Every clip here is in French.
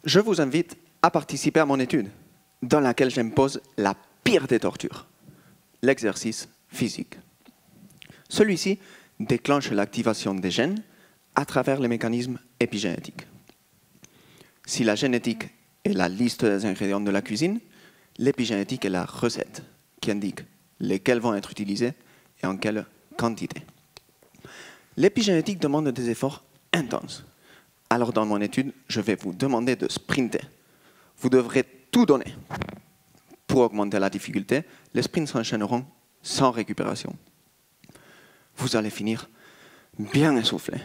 Je vous invite à participer à mon étude, dans laquelle j'impose la pire des tortures, l'exercice physique. Celui-ci déclenche l'activation des gènes à travers les mécanismes épigénétiques. Si la génétique est la liste des ingrédients de la cuisine, l'épigénétique est la recette qui indique lesquels vont être utilisés et en quelle quantité. L'épigénétique demande des efforts intenses. Alors dans mon étude, je vais vous demander de sprinter. Vous devrez tout donner. Pour augmenter la difficulté, les sprints s'enchaîneront sans récupération. Vous allez finir bien essoufflé.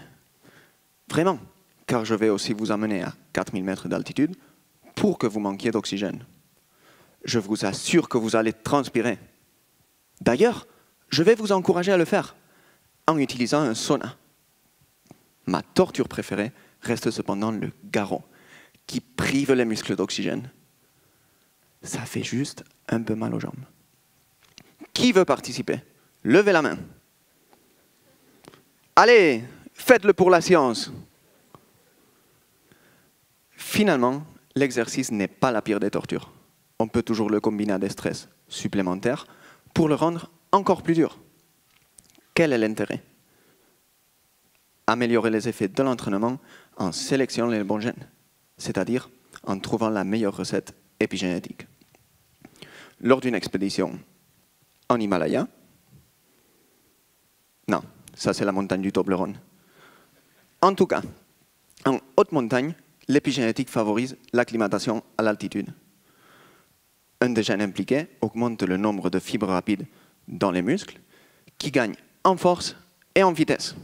Vraiment, car je vais aussi vous amener à 4000 mètres d'altitude pour que vous manquiez d'oxygène. Je vous assure que vous allez transpirer. D'ailleurs, je vais vous encourager à le faire en utilisant un sauna. Ma torture préférée reste cependant le garrot, qui prive les muscles d'oxygène. Ça fait juste un peu mal aux jambes. Qui veut participer? Levez la main. Allez, faites-le pour la science. Finalement, l'exercice n'est pas la pire des tortures. On peut toujours le combiner à des stress supplémentaires pour le rendre encore plus dur. Quel est l'intérêt? Améliorer les effets de l'entraînement en sélectionnant les bons gènes, c'est-à-dire en trouvant la meilleure recette épigénétique. Lors d'une expédition en Himalaya, non, ça c'est la montagne du Toblerone. En tout cas, en haute montagne, l'épigénétique favorise l'acclimatation à l'altitude. Un des gènes impliqués augmente le nombre de fibres rapides dans les muscles qui gagnent en force et en vitesse.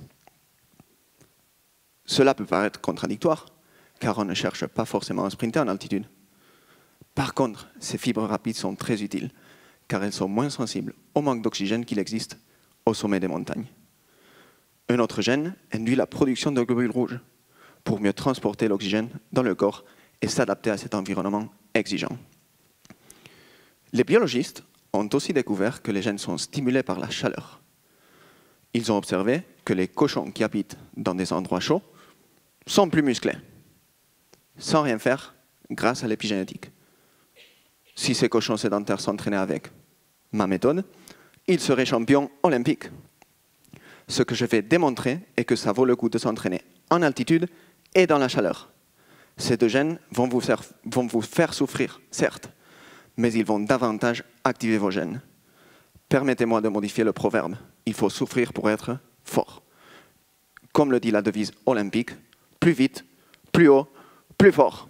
Cela peut paraître contradictoire, car on ne cherche pas forcément à sprinter en altitude. Par contre, ces fibres rapides sont très utiles, car elles sont moins sensibles au manque d'oxygène qu'il existe au sommet des montagnes. Un autre gène induit la production de globules rouges, pour mieux transporter l'oxygène dans le corps et s'adapter à cet environnement exigeant. Les biologistes ont aussi découvert que les gènes sont stimulés par la chaleur. Ils ont observé que les cochons qui habitent dans des endroits chauds sont plus musclés, sans rien faire grâce à l'épigénétique. Si ces cochons sédentaires s'entraînaient avec ma méthode, ils seraient champions olympiques. Ce que je vais démontrer est que ça vaut le coup de s'entraîner en altitude et dans la chaleur. Ces deux gènes vont vous faire souffrir, certes, mais ils vont davantage activer vos gènes. Permettez-moi de modifier le proverbe. Il faut souffrir pour être fort. Comme le dit la devise olympique, plus vite, plus haut, plus fort.